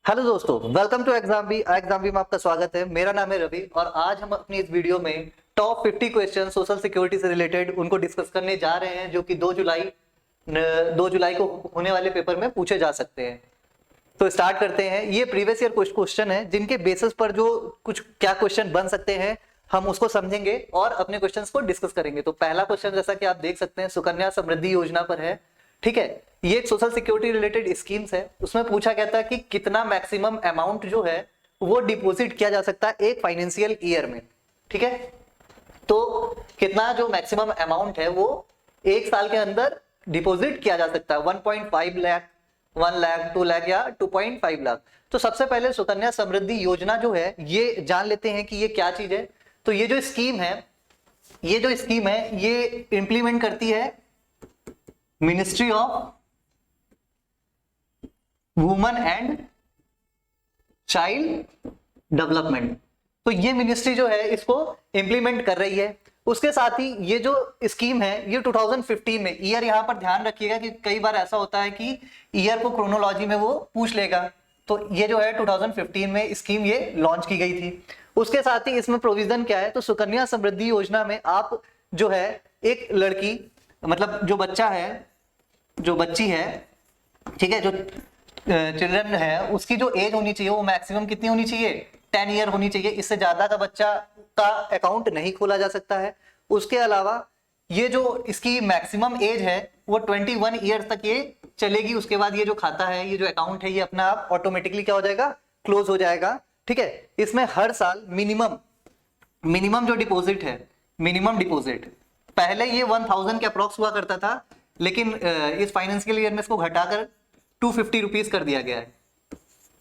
Hello दोस्तों, welcome to exam भी में आपका स्वागत है। मेरा नाम है रवि और आज हम अपनी इस वीडियो में टॉप 50 क्वेश्चन सोशल सिक्योरिटी से रिलेटेड उनको डिस्कस करने जा रहे हैं, जो कि 2 जुलाई को होने वाले पेपर में पूछे जा सकते हैं। तो स्टार्ट करते हैं। ये प्रीवियस ईयर क्वेश्चन है जिनके बेसिस पर जो कुछ क्या क्वेश्चन बन सकते हैं हम उसको समझेंगे और अपने क्वेश्चंस को डिस्कस करेंगे। तो पहला क्वेश्चन, जैसा कि आप देख सकते हैं, सुकन्या समृद्धि योजना पर है। ठीक है, ये एक सोशल सिक्योरिटी रिलेटेड स्कीम्स है। उसमें पूछा गया था कि कितना मैक्सिमम अमाउंट जो है वो डिपॉजिट किया जा सकता है एक फाइनेंशियल ईयर में। ठीक है, तो कितना जो मैक्सिमम अमाउंट है वो एक साल के अंदर डिपॉजिट किया जा सकता है। 1.5 लाख, 1 लाख, 2 लाख या 2.5 लाख। तो सबसे पहले सुकन्या समृद्धि योजना जो है ये जान लेते हैं कि ये क्या चीज है। तो ये जो स्कीम है ये इंप्लीमेंट करती है ministry of women and child development. तो ये मिनिस्ट्री जो है इसको इंप्लीमेंट कर रही है। उसके साथ ही ये जो स्कीम है ये 2015 में, ईयर यहां पर ध्यान रखिएगा कि कई बार ऐसा होता है कि ईयर को क्रोनोलॉजी में वो पूछ लेगा। तो ये जो है 2015 में स्कीम ये लॉन्च की गई थी। उसके साथ ही इसमें प्रोविजन क्या है, तो सुकन्या समृद्धि योजना में आप जो है एक लड़की, मतलब जो बच्चा है, जो बच्ची है, ठीक है, जो चिल्ड्रन है, उसकी जो एज होनी चाहिए वो मैक्सिमम कितनी होनी चाहिए, 10 ईयर होनी चाहिए। इससे ज्यादा का बच्चा का अकाउंट नहीं खोला जा सकता है। उसके अलावा ये जो इसकी मैक्सिमम एज है वो 21 ईयर तक ये चलेगी। उसके बाद ये जो खाता है, ये जो अकाउंट है, ये अपना आप ऑटोमेटिकली क्या हो जाएगा, क्लोज हो जाएगा। ठीक है, इसमें हर साल मिनिमम जो डिपॉजिट है, मिनिमम डिपॉजिट पहले ये 1000 के अप्रोक्स हुआ करता था, लेकिन इस फाइनेंशियल ईयर में इसको घटाकर 250 रुपीज कर दिया गया है।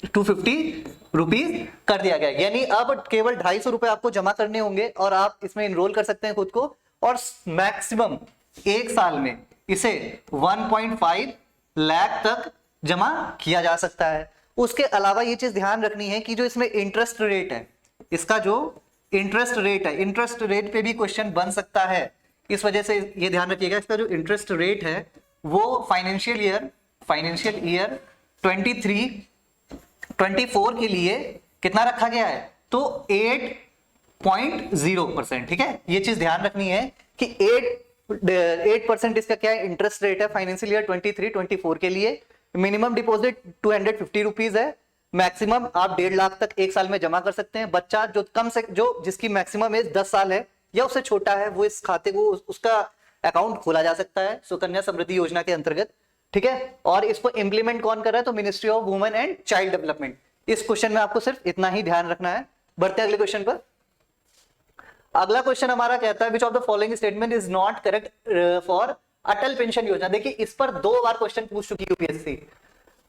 250 रुपीज कर दिया गया है, यानी अब केवल 250 रुपए आपको जमा करने होंगे और आप इसमें इनरोल कर सकते हैं खुद को। और मैक्सिमम एक साल में इसे 1.5 लाख तक जमा किया जा सकता है। उसके अलावा ये चीज ध्यान रखनी है कि जो इसमें इंटरेस्ट रेट है, इसका जो इंटरेस्ट रेट पे भी क्वेश्चन बन सकता है। इस वजह से ये ध्यान रखिएगा, इसका जो इंटरेस्ट रेट है वो फाइनेंशियल ईयर 23-24 के लिए कितना रखा गया है, तो 8.0%। ठीक है, ये चीज ध्यान रखनी है कि 8% इसका क्या है, इंटरेस्ट रेट है फाइनेंशियल ईयर 23-24 के लिए। मिनिमम डिपॉजिट 250 रुपीज है। मैक्सिमम आप 1.5 लाख तक एक साल में जमा कर सकते हैं। बच्चा जो जिसकी मैक्सिमम एज 10 साल है या उससे छोटा है, वो इस खाते को, उसका अकाउंट खोला जा सकता है सुकन्या समृद्धि योजना के अंतर्गत। ठीक है, और इसको इंप्लीमेंट कौन कर रहा है, तो ministry of women and child development. इस क्वेश्चन में आपको सिर्फ इतना ही ध्यान रखना है। बढ़ते हैं अगले क्वेश्चन पर। अगला क्वेश्चन हमारा कहता है, which of the following statement is not correct for Atal pension योजना। देखिए, इस पर 2 बार क्वेश्चन पूछ चुकी यूपीएससी।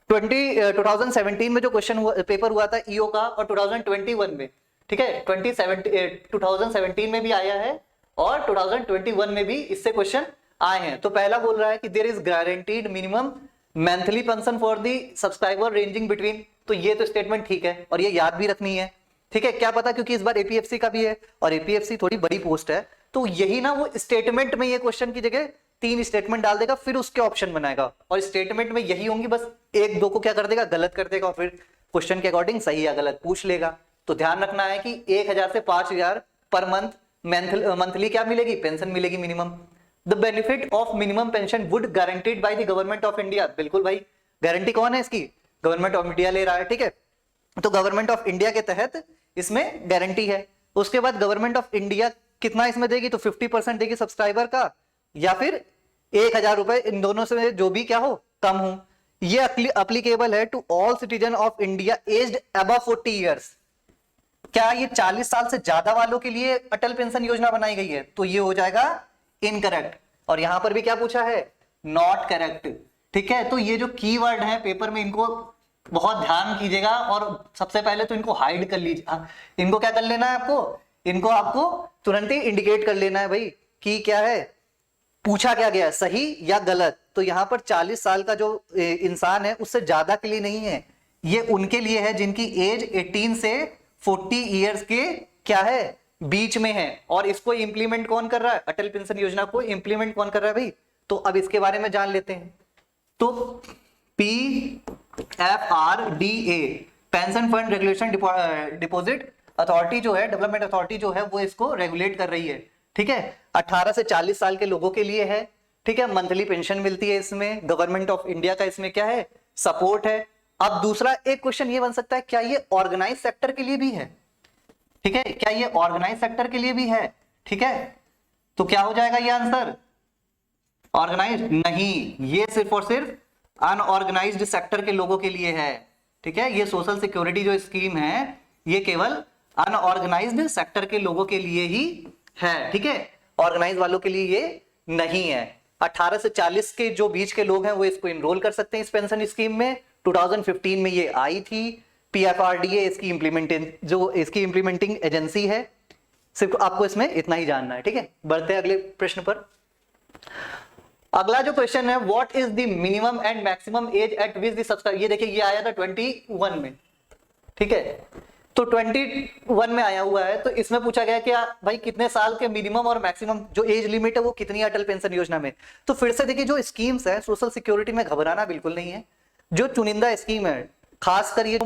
2017 में जो पेपर हुआ था ईओ का, और 2021 में, ठीक है, 2017 में भी आया है और 2021 में भी इससे क्वेश्चन आए हैं। तो पहला बोल रहा है कि there is guaranteed minimum monthly pension for the subscriber ranging between. तो ये तो स्टेटमेंट ठीक है और ये याद भी रखनी है। ठीक है, क्या पता, क्योंकि इस बार एपीएफसी का भी है और एपीएफसी थोड़ी बड़ी पोस्ट है, तो यही ना वो स्टेटमेंट में ये क्वेश्चन की जगह 3 स्टेटमेंट डाल देगा, फिर उसके ऑप्शन बनाएगा, और स्टेटमेंट में यही होंगी, बस 1-2 को क्या कर देगा, गलत कर देगा, और फिर क्वेश्चन के अकॉर्डिंग सही या गलत पूछ लेगा। तो ध्यान रखना है कि 1000 से 5000 पर मंथली क्या मिलेगी, पेंशन मिलेगी minimum. The benefit of minimum pension would guaranteed by the government of India. बिल्कुल भाई, गारंटी कौन है इसकी, गवर्नमेंट ऑफ इंडिया ले रहा है। ठीक है, तो गवर्नमेंट ऑफ इंडिया के तहत इसमें गारंटी है। उसके बाद गवर्नमेंट ऑफ इंडिया कितना इसमें देगी, तो 50% देगी सब्सक्राइबर का, या फिर 1000 रुपए, इन दोनों से जो भी क्या हो, कम हो। ये एप्लीकेबल है to all citizen of India aged above 40 years. क्या ये 40 साल से ज्यादा वालों के लिए अटल पेंशन योजना बनाई गई है, तो ये हो जाएगा इनकरेक्ट। और यहां पर भी क्या पूछा है, नॉट करेक्ट। ठीक है, तो ये जो कीवर्ड है पेपर में, इनको बहुत ध्यान कीजिएगा और सबसे पहले तो इनको हाइड कर लीजिए। इनको क्या कर लेना है आपको, इनको आपको तुरंत ही इंडिकेट कर लेना है भाई कि क्या है, पूछा क्या गया, सही या गलत। तो यहां पर 40 साल का जो इंसान है उससे ज्यादा के लिए नहीं है, ये उनके लिए है जिनकी एज 18 से 40 ईयर्स के क्या है, बीच में है। और इसको इंप्लीमेंट कौन कर रहा है, अटल पेंशन योजना को इंप्लीमेंट कौन कर रहा है भाई, तो अब इसके बारे में जान लेते हैं। तो PFRDA pension fund regulation deposit authority जो है, डेवलपमेंट अथॉरिटी जो है, वो इसको रेगुलेट कर रही है, ठीक है। 18 से 40 साल के लोगों के लिए है, ठीक है। मंथली पेंशन मिलती है इसमें, गवर्नमेंट ऑफ इंडिया का इसमें क्या है, सपोर्ट है। अब दूसरा एक क्वेश्चन ये बन सकता है, क्या ये ऑर्गेनाइज सेक्टर के लिए भी है, ठीक है, क्या ये ऑर्गेनाइज सेक्टर के लिए भी है, ठीक है। तो क्या हो जाएगा ये आंसर, ऑर्गेनाइज नहीं, ये सिर्फ और सिर्फ अनऑर्गेनाइज्ड सेक्टर के लोगों के लिए है, ठीक है। ये सोशल सिक्योरिटी जो स्कीम है ये केवल अनऑर्गेनाइज्ड सेक्टर के लोगों के लिए ही है, ठीक है, ऑर्गेनाइज वालों के लिए ये नहीं है। 18 से 40 के जो बीच के लोग हैं वो इसको इनरोल कर सकते हैं इस पेंशन स्कीम में। 2015 में ये आई थी। पीएफआरडीए इसकी इम्प्लीमेंटिंग एजेंसी है। सिर्फ आपको इसमें इतना ही जानना है, ठीक है। बढ़ते हैं अगले प्रश्न पर। अगला जो क्वेश्चन है, what is the minimum and maximum age eight which the subscriber, ये देखिए ये आया था 21 में, ठीक है। तो 21 में आया हुआ है, तो इसमें पूछा गया कि भाई कितने साल के मिनिमम और मैक्सिमम जो एज लिमिट है वो कितनी है अटल पेंशन योजना में। तो फिर से देखिए जो स्कीम्स है सोशल सिक्योरिटी में घबराना बिल्कुल नहीं है। जो चुनिंदा स्कीम है, खासकर ये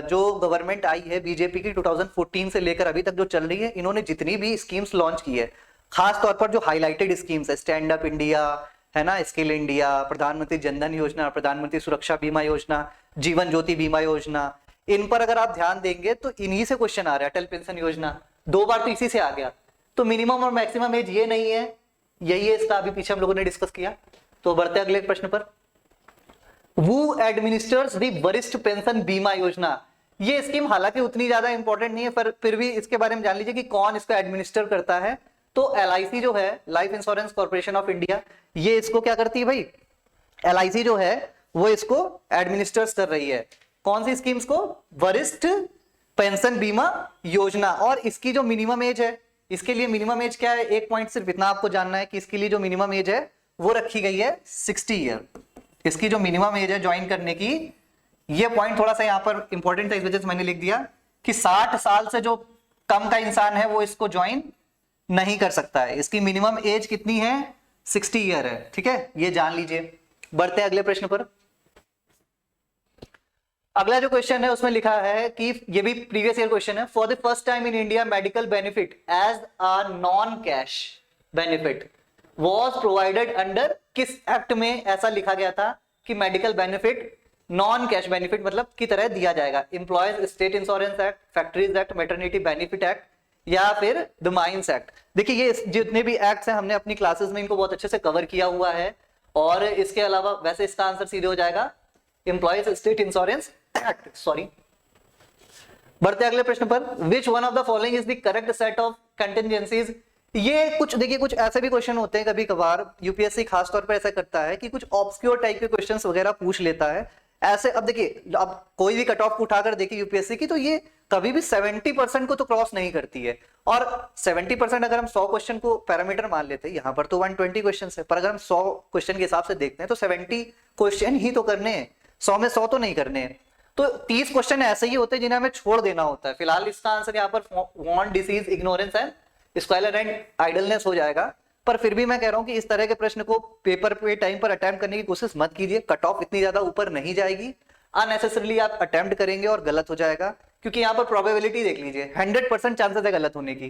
जो गवर्नमेंट आई है बीजेपी की 2014 से लेकर अभी तक जो चल रही है, इन्होंने जितनी भी स्कीम्स लॉन्च की है, खास तौर पर जो हाईलाइटेड स्कीम्स है, स्टैंड अप इंडिया है ना, स्किल इंडिया, प्रधानमंत्री जनधन योजना, प्रधानमंत्री सुरक्षा बीमा योजना, जीवन ज्योति बीमा योजना, इन पर अगर आप ध्यान देंगे तो इन्हीं से क्वेश्चन आ रहा है। अटल पेंशन योजना 2 बार तो इसी से आ गया। तो मिनिमम और मैक्सिमम एज ये नहीं है, यही है इसका, अभी पीछे हम लोगों ने डिस्कस किया। तो बढ़ते अगले प्रश्न पर। Who एडमिनिस्टर्स द वरिष्ठ पेंशन बीमा योजना। ये स्कीम हालांकि उतनी ज्यादा इंपॉर्टेंट नहीं है, पर फिर भी इसके बारे में जान लीजिए कि कौन इसको एडमिनिस्टर करता है। तो LIC जो है, life insurance corporation of India, ये इसको क्या करती है भाई, LIC जो है वो इसको एडमिनिस्टर्स कर रही है। कौन सी स्कीम्स को, वरिष्ठ पेंशन बीमा योजना। और इसकी जो मिनिमम एज है, इसके लिए मिनिमम एज क्या है, एक पॉइंट सिर्फ इतना आपको जानना है कि इसके लिए जो मिनिमम एज है वो रखी गई है 60 ईयर। इसकी जो मिनिमम एज है ज्वाइन करने की, ये पॉइंट थोड़ा सा यहाँ पर इंपॉर्टेंट था, इस वजह से मैंने लिख दिया कि 60 साल से जो कम का इंसान है वो इसको ज्वाइन नहीं कर सकता है। इसकी मिनिमम एज कितनी है, 60 ईयर है, ठीक है, ये जान लीजिए। बढ़ते हैं अगले प्रश्न पर। अगला जो क्वेश्चन है उसमें लिखा है कि ये भी प्रीवियस ईयर क्वेश्चन है, for the first time in India medical benefit as a non cash benefit was provided under, किस एक्ट में ऐसा लिखा गया था कि medical benefit non cash benefit मतलब की तरह दिया जाएगा। Employees state insurance act, factories act, maternity benefit act, या फिर द माइंस एक्ट। देखिए ये जितने भी एक्ट्स हैं हमने अपनी क्लासेस में इनको बहुत अच्छे से कवर किया हुआ है। और इसके अलावा वैसे इसका आंसर सीधे हो जाएगा employees state insurance act, sorry. बढ़ते अगले प्रश्न पर। Which one of the following is the correct set of contingencies. ये कुछ देखिए, कुछ ऐसे भी क्वेश्चन होते हैं कभी कभार, यूपीएससी खास तौर पर ऐसा करता है कि कुछ ऑब्सक्योर टाइप के क्वेश्चंस वगैरह पूछ लेता है ऐसे। अब देखिए, अब कोई भी कट ऑफ उठाकर देखिए यूपीएससी की, तो ये कभी भी 70% को तो क्रॉस नहीं करती है। और 70% अगर हम 100 क्वेश्चन को पैरामीटर मान लेते हैं, यहाँ पर तो 120 क्वेश्चन है, पर अगर हम 100 क्वेश्चन के हिसाब से देखते हैं तो 70 क्वेश्चन ही तो करने हैं, 100 में 100 तो नहीं करने हैं। तो 30 क्वेश्चन ऐसे ही होते हैं जिन्हें हमें छोड़ देना होता है। फिलहाल इसका आंसर यहाँ पर want, disease, ignorance and square and idleness हो जाएगा। पर फिर भी मैं कह रहा हूं कि इस तरह के प्रश्न को पेपर पे टाइम पर अटेम्प्ट करने की कोशिश मत कीजिए, कट ऑफ इतनी ज्यादा ऊपर नहीं जाएगी। अननेसेसरली आप अटेम्प्ट करेंगे और गलत हो जाएगा, क्योंकि यहाँ पर प्रोबेबिलिटी देख लीजिए 100% चांसेस है गलत होने की।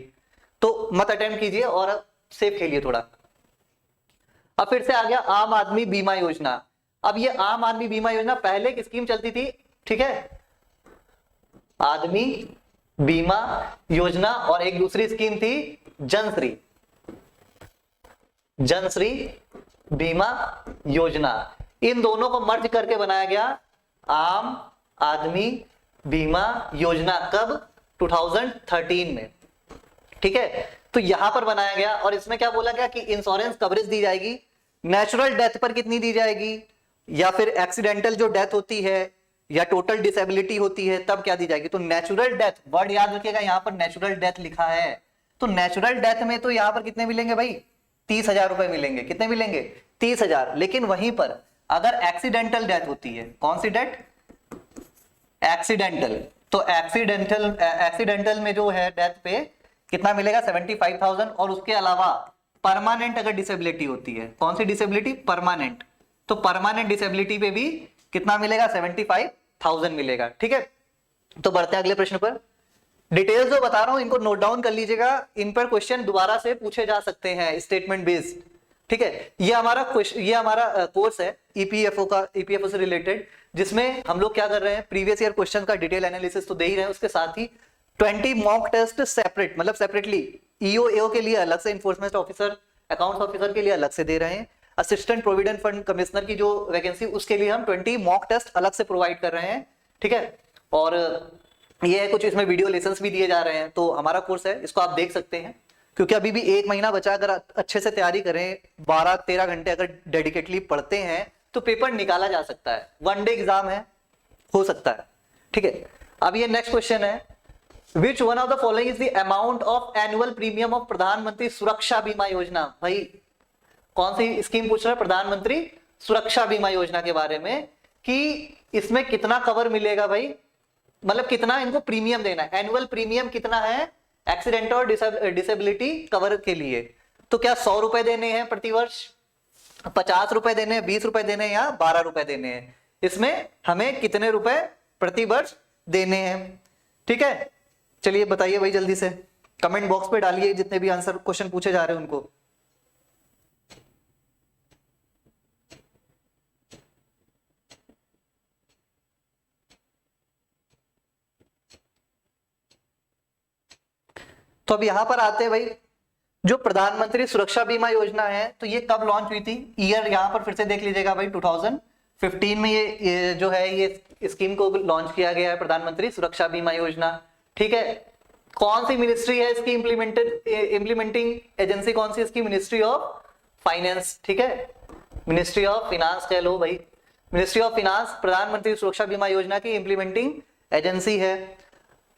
तो मत अटेम्प्ट कीजिए और सेफ खेलिए थोड़ा। अब फिर से आ गया आम आदमी बीमा योजना। अब ये आम आदमी बीमा योजना पहले एक स्कीम चलती थी, ठीक है, आदमी बीमा योजना, और एक दूसरी स्कीम थी जनश्री, जनश्री बीमा योजना। इन दोनों को मर्ज करके बनाया गया आम आदमी बीमा योजना। कब? 2013 में, ठीक है। तो यहां पर बनाया गया और इसमें क्या बोला गया कि इंश्योरेंस कवरेज दी जाएगी, नेचुरल डेथ पर कितनी दी जाएगी, या फिर एक्सीडेंटल जो डेथ होती है या टोटल डिसेबिलिटी होती है तब क्या दी जाएगी। तो नेचुरल डेथ, वर्ड याद रखिएगा, यहां पर नेचुरल डेथ लिखा है। तो नेचुरल डेथ में तो यहां पर कितने मिलेंगे भाई, 30,000 रुपए मिलेंगे। कितने मिलेंगे? 30,000। लेकिन वहीं पर अगर एक्सीडेंटल डेथ होती है, कौन सी डेथ? एक्सीडेंटल। तो एक्सीडेंटल में जो है डेथ पे कितना मिलेगा? 75,000। और उसके अलावा परमानेंट अगर डिसेबिलिटी होती है, कौन सी डिसेबिलिटी? परमानेंट। तो परमानेंट डिसेबिलिटी पे भी कितना मिलेगा? 75,000 मिलेगा, ठीक है। तो बढ़ते हैं अगले प्रश्न पर। डिटेल्स जो बता रहा हूं इनको नोट डाउन कर लीजिएगा, इन पर क्वेश्चन दोबारा से पूछे जा सकते हैं स्टेटमेंट बेस्ड। ठीक है, ये हमारा कोर्स है ईपीएफओ का, ईपीएफओ से रिलेटेड, जिसमें हम लोग क्या कर रहे हैं, प्रीवियस ईयर क्वेश्चन का डिटेल एनालिसिस तो दे ही रहे हैं, उसके साथ ही 20 मॉक टेस्ट सेपरेट, मतलब सेपरेटली ईओ एओ के लिए अलग से, इन्फोर्समेंट ऑफिसर, अकाउंट्स ऑफिसर के लिए अलग से दे रहे हैं, असिस्टेंट प्रोविडेंट फंड कमिश्नर की जो वैकेंसी उसके लिए हम 20 मॉक टेस्ट अलग से प्रोवाइड कर रहे हैं। ठीक है, और ये है कुछ इसमें वीडियो लेसन्स भी दिए जा रहे हैं। तो हमारा कोर्स है, इसको आप देख सकते हैं, क्योंकि अभी भी 1 महीना बचा, अगर अच्छे से तैयारी करें, 12-13 घंटे अगर डेडिकेटली पढ़ते हैं तो पेपर निकाला जा सकता है, 1 डे एग्जाम है, हो सकता है। ठीक है, अब ये नेक्स्ट क्वेश्चन है, which one of the following is the amount of annual premium of प्रधानमंत्री सुरक्षा बीमा योजना। भाई कौन सी स्कीम पूछ रहा है, प्रधानमंत्री सुरक्षा बीमा योजना के बारे में, कि इसमें कितना कवर मिलेगा भाई, मतलब कितना इनको प्रीमियम देना है, एनुअल प्रीमियम कितना है एक्सीडेंट और डिसेबिलिटी कवर के लिए। तो क्या 100 रुपए देने हैं प्रति वर्ष, 50 रुपए देने हैं, 20 रुपए देने हैं, या 12 रुपए देने हैं, इसमें हमें कितने रुपए प्रति वर्ष देने हैं। ठीक है, चलिए बताइए भाई, जल्दी से कमेंट बॉक्स पे डालिए जितने भी आंसर क्वेश्चन पूछे जा रहे हैं उनको। तो अब यहां पर आते हैं भाई, जो प्रधानमंत्री सुरक्षा बीमा योजना है, तो ये कब लॉन्च हुई थी, ईयर यहां पर फिर से देख लीजिएगा भाई, 2015 में ये जो है ये स्कीम को लॉन्च किया गया है, प्रधानमंत्री सुरक्षा बीमा योजना। ठीक है, कौन सी मिनिस्ट्री है इसकी इंप्लीमेंटिंग एजेंसी, कौन सी इसकी, मिनिस्ट्री ऑफ फाइनेंस। ठीक है, मिनिस्ट्री ऑफ फाइनेंस कह लो भाई, मिनिस्ट्री ऑफ फाइनेंस प्रधानमंत्री सुरक्षा बीमा योजना की इंप्लीमेंटिंग एजेंसी है।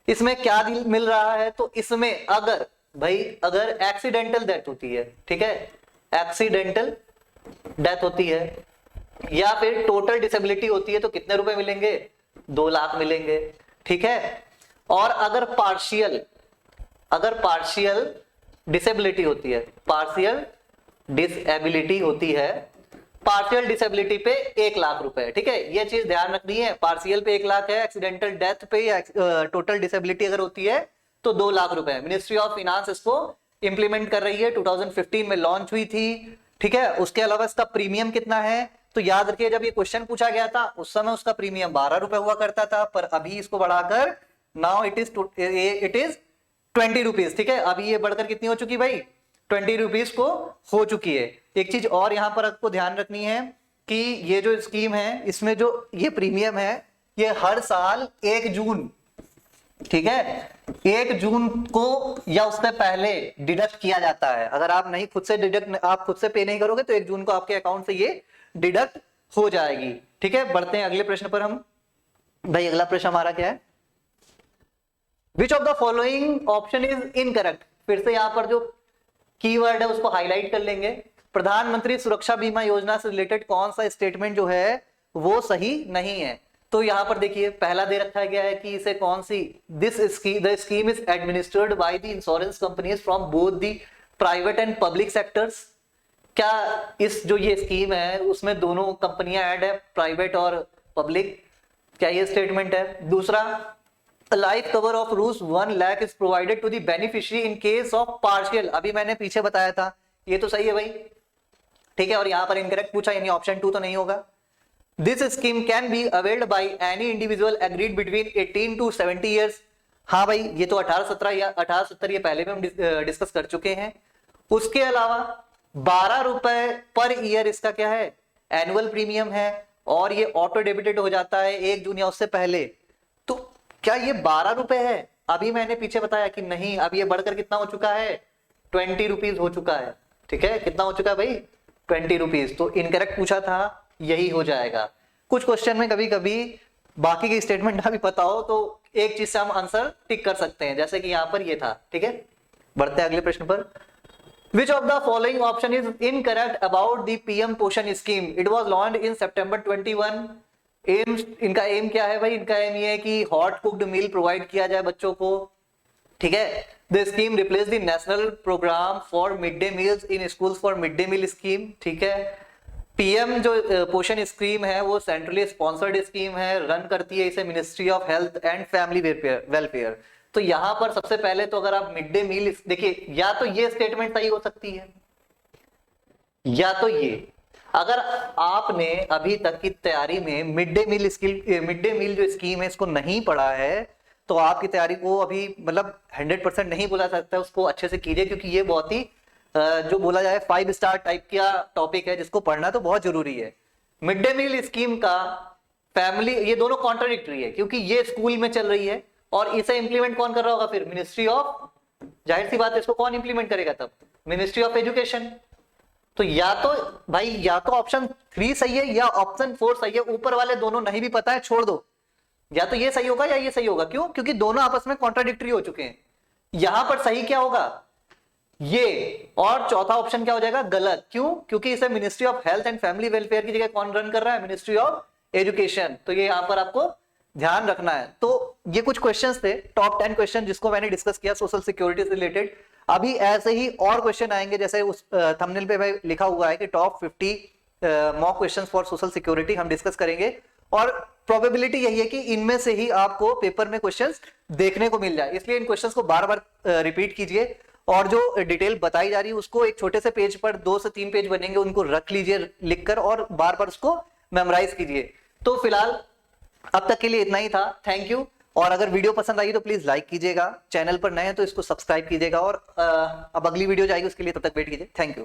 इसमें क्या मिल रहा है, तो इसमें अगर एक्सीडेंटल डेथ होती है, ठीक है, एक्सीडेंटल डेथ होती है, या फिर टोटल डिसेबिलिटी होती है, तो कितने रुपए मिलेंगे, 2 लाख मिलेंगे। ठीक है, और अगर पार्शियल डिसेबिलिटी होती है, पार्शियल डिसेबिलिटी होती है, पार्शियल डिसेबिलिटी पे 1 लाख रुपए। ठीक है, ये चीज ध्यान रखनी है, पार्शियल पे 1 लाख है, एक्सीडेंटल डेथ पे या टोटल डिसेबिलिटी अगर होती है तो 2 लाख रुपए। मिनिस्ट्री ऑफ फाइनेंस इसको इंप्लीमेंट कर रही है, 2015 में लॉन्च हुई थी। ठीक है, उसके अलावा इसका प्रीमियम कितना है, तो याद रखिए जब ये क्वेश्चन पूछा गया था उस समय उसका प्रीमियम 12 रुपए हुआ करता था, पर अभी इसको बढ़ाकर नाउ इट इज 20 रुपीज। ठीक है, अभी ये बढ़कर कितनी हो चुकी भाई, 20 रुपीज को हो चुकी है। एक चीज और यहां पर आपको ध्यान रखनी है कि ये जो स्कीम है, इसमें जो ये प्रीमियम है, ये हर साल 1 जून, ठीक है, 1 जून को या उससे पहले डिडक्ट किया जाता है। अगर आप नहीं खुद से आप खुद से पे नहीं करोगे तो 1 जून को आपके अकाउंट से ये डिडक्ट हो जाएगी। ठीक है, बढ़ते हैं अगले प्रश्न पर हम। भाई अगला प्रश्न हमारा क्या है, which of the following option is incorrect. फिर से यहां पर जो कीवर्ड है उसको हाईलाइट कर लेंगे। प्रधानमंत्री सुरक्षा बीमा योजना से रिलेटेड कौन सा स्टेटमेंट जो है वो सही नहीं है। तो यहां पर देखिए पहला दे रखा गया है कि इसे कौन सी, the scheme is administered by the insurance companies from both the private and public sectors. क्या इस जो ये स्कीम है उसमें दोनों कंपनियां ऐड है, प्राइवेट और पब्लिक, क्या ये स्टेटमेंट है। दूसरा, लाइफ कवर ऑफ रूस 1 lakh is provided to the beneficiary in case of partial, अभी मैंने पीछे बताया था, ये तो सही है भाई। ठीक है, और यहां पर इनकरेक्ट पूछा, यानी ऑप्शन 2 तो नहीं होगा। This scheme can be availed by any individual agreed between 18 to 70 years. हाँ भाई, ये तो 18-17 या 18-70 ये पहले भी हम डिस्कस कर चुके हैं। उसके अलावा 12 रुपए पर ईयर इसका क्या है, एनुअल प्रीमियम है, और ये ऑटो डेबिटेड हो जाता है 1 जून या उससे पहले। तो क्या ये 12 रुपए है, अभी मैंने पीछे बताया कि नहीं, अब ये बढ़कर कितना हो चुका है, 20 रुपीज हो चुका है। ठीक है, कितना हो चुका है भाई, 20 रुपीज। तो इनकरेक्ट पूछा था, यही हो जाएगा। कुछ क्वेश्चन में कभी कभी बाकी की स्टेटमेंट ना भी पता हो तो एक चीज से हम आंसर टिक कर सकते हैं, जैसे कि यहां पर ये था। ठीक है, बढ़ते हैं अगले प्रश्न पर। Which of the following option is incorrect about the PM पोषण scheme? It was launched in September 21. इनका एम क्या है भाई, इनका एम ये है कि हॉट कुक्ड मील प्रोवाइड किया जाए बच्चों को। ठीक है, the scheme replace the national programme for mid day meals in schools for mid day meal scheme. ठीक है, पीएम जो पोषण स्कीम है वो सेंट्रली स्पॉन्सर्ड स्कीम है, रन करती है इसे ministry of health and family welfare. तो यहां पर सबसे पहले तो अगर आप मिड डे मील देखिए, या तो ये स्टेटमेंट सही हो सकती है या तो ये, अगर आपने अभी तक की तैयारी में मिड डे मील जो स्कीम है इसको नहीं पढ़ा है तो आपकी तैयारी को अभी मतलब 100% नहीं बोला सकता, उसको अच्छे से कीजिए, क्योंकि ये बहुत ही जो बोला जाए 5 स्टार टाइप का टॉपिक है जिसको पढ़ना तो बहुत जरूरी है। मिड डे मील स्कीम का फैमिली, ये दोनों कॉन्ट्राडिक्टरी है, क्योंकि ये स्कूल में चल रही है और इसे इंप्लीमेंट कौन कर रहा होगा, फिर मिनिस्ट्री ऑफ, जाहिर सी बात है इसको कौन इंप्लीमेंट करेगा तब, मिनिस्ट्री ऑफ एजुकेशन। तो या तो भाई या तो ऑप्शन 3 सही है या ऑप्शन 4 सही है, ऊपर वाले दोनों नहीं भी पता है छोड़ दो, या तो ये सही होगा या ये सही होगा। क्यों? क्योंकि दोनों आपस में कॉन्ट्राडिक्टरी हो चुके हैं। यहां पर सही क्या होगा, ये, और चौथा ऑप्शन क्या हो जाएगा, गलत। क्यों? क्योंकि इसे ministry of health and family welfare की जगह कौन रन कर रहा है, मिनिस्ट्री ऑफ एजुकेशन। तो ये यहां पर आपको ध्यान रखना है। तो ये कुछ क्वेश्चंस थे, टॉप 10 क्वेश्चन जिसको मैंने डिस्कस किया सोशल सिक्योरिटी से रिलेटेड। अभी ऐसे ही और क्वेश्चन आएंगे, जैसे उस थंबनेल पे भाई लिखा हुआ है कि top 50 mock questions for social security हम डिस्कस करेंगे, और प्रोबेबिलिटी यही है कि इनमें से ही आपको पेपर में क्वेश्चंस देखने को मिल जाए, इसलिए इन क्वेश्चंस को बार बार रिपीट कीजिए, और जो डिटेल बताई जा रही है उसको एक छोटे से पेज पर 2 से 3 पेज बनेंगे, उनको रख लीजिए लिखकर और बार बार उसको मेमोराइज कीजिए। तो फिलहाल अब तक के लिए इतना ही था, थैंक यू। और अगर वीडियो पसंद आई तो प्लीज लाइक कीजिएगा, चैनल पर नए हैं तो इसको सब्सक्राइब कीजिएगा, और अब अगली वीडियो जाएगी उसके लिए तब तक वेट कीजिए। Thank you.